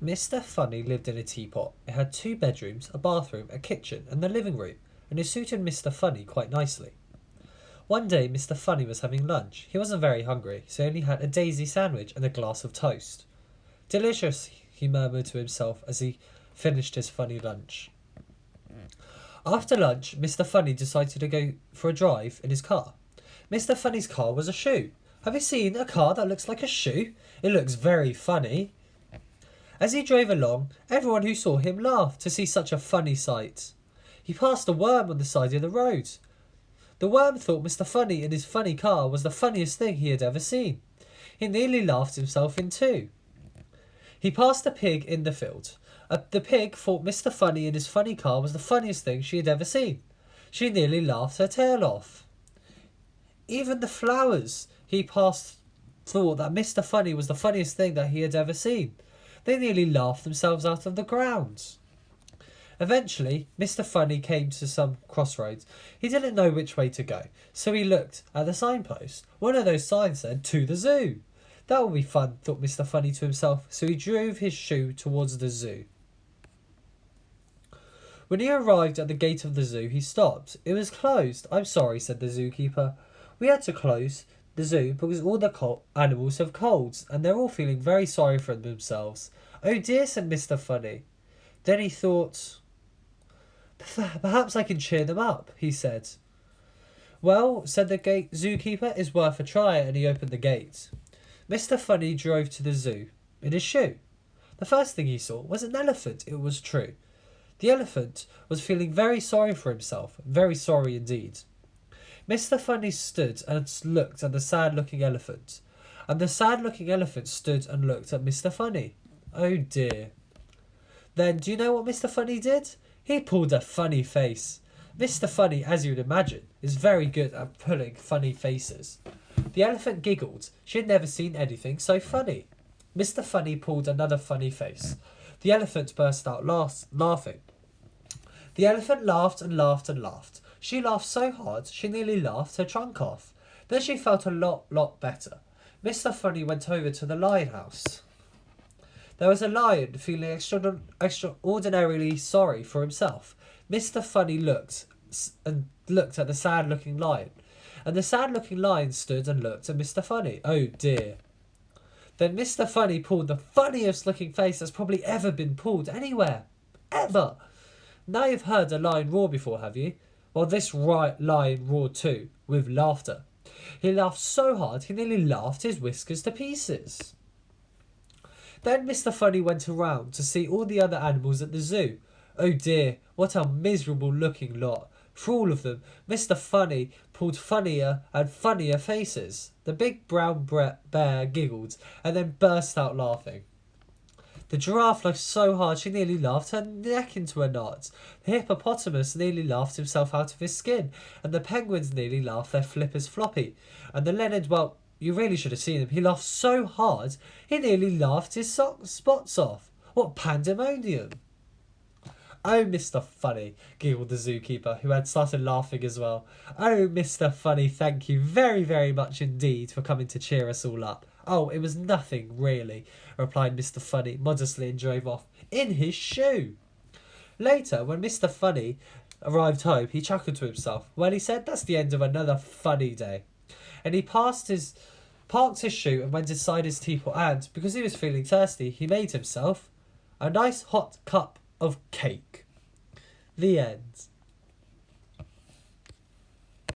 Mr. Funny lived in a teapot. It had 2 bedrooms, a bathroom, a kitchen, and the living room, and it suited Mr. Funny quite nicely. One day Mr. Funny was having lunch. He wasn't very hungry, so he only had a daisy sandwich and a glass of toast. Delicious, he murmured to himself as he finished his funny lunch. After lunch, Mr. Funny decided to go for a drive in his car. Mr. Funny's car was a shoe. Have you seen a car that looks like a shoe? It looks very funny. As he drove along, everyone who saw him laughed to see such a funny sight. He passed a worm on the side of the road. The worm thought Mr. Funny in his funny car was the funniest thing he had ever seen. He nearly laughed himself in two. He passed a pig in the field. The pig thought Mr. Funny in his funny car was the funniest thing she had ever seen. She nearly laughed her tail off. Even the flowers he passed thought that Mr. Funny was the funniest thing that he had ever seen. They nearly laughed themselves out of the ground. Eventually, Mr. Funny came to some crossroads. He didn't know which way to go, so he looked at the signpost. One of those signs said, "To the zoo." That will be fun, thought Mr. Funny to himself, so he drove his shoe towards the zoo. When he arrived at the gate of the zoo, he stopped. It was closed. "I'm sorry," said the zookeeper. "We had to close the zoo because all the animals have colds, and they're all feeling very sorry for themselves." "Oh dear," said Mr. Funny. Then he thought, "Perhaps I can cheer them up," he said. "Well," said the zookeeper, "it's worth a try," and he opened the gate. Mr. Funny drove to the zoo in his shoe. The first thing he saw was an elephant, it was true. The elephant was feeling very sorry for himself, very sorry indeed. Mr. Funny stood and looked at the sad-looking elephant, and the sad-looking elephant stood and looked at Mr. Funny. Oh dear. Then, do you know what Mr. Funny did? He pulled a funny face. Mr. Funny, as you'd imagine, is very good at pulling funny faces. The elephant giggled. She had never seen anything so funny. Mr. Funny pulled another funny face. The elephant burst out laughing. The elephant laughed and laughed and laughed. She laughed so hard she nearly laughed her trunk off. Then she felt a lot better. Mr. Funny went over to the lion house. There was a lion feeling extraordinarily sorry for himself. Mr. Funny looked at the sad-looking lion, and the sad-looking lion stood and looked at Mr. Funny. Oh dear. Then Mr. Funny pulled the funniest-looking face that's probably ever been pulled anywhere. Ever. Now you've heard a lion roar before, have you? Well, this lion roared too, with laughter. He laughed so hard he nearly laughed his whiskers to pieces. Then Mr. Funny went around to see all the other animals at the zoo. Oh dear, what a miserable-looking lot. For all of them, Mr. Funny pulled funnier and funnier faces. The big brown bear giggled and then burst out laughing. The giraffe laughed so hard she nearly laughed her neck into a knot. The hippopotamus nearly laughed himself out of his skin, and the penguins nearly laughed their flippers floppy. And the leonard, well, you really should have seen him. He laughed so hard he nearly laughed his spots off. What pandemonium! "Oh, Mr. Funny," giggled the zookeeper, who had started laughing as well. "Oh, Mr. Funny, thank you very, very much indeed for coming to cheer us all up." "Oh, it was nothing, really," replied Mr. Funny modestly and drove off in his shoe. Later, when Mr. Funny arrived home, he chuckled to himself. Well, he said, that's the end of another funny day. And he parked his shoe and went inside his teapot and, because he was feeling thirsty, he made himself a nice hot cup of cake. The end.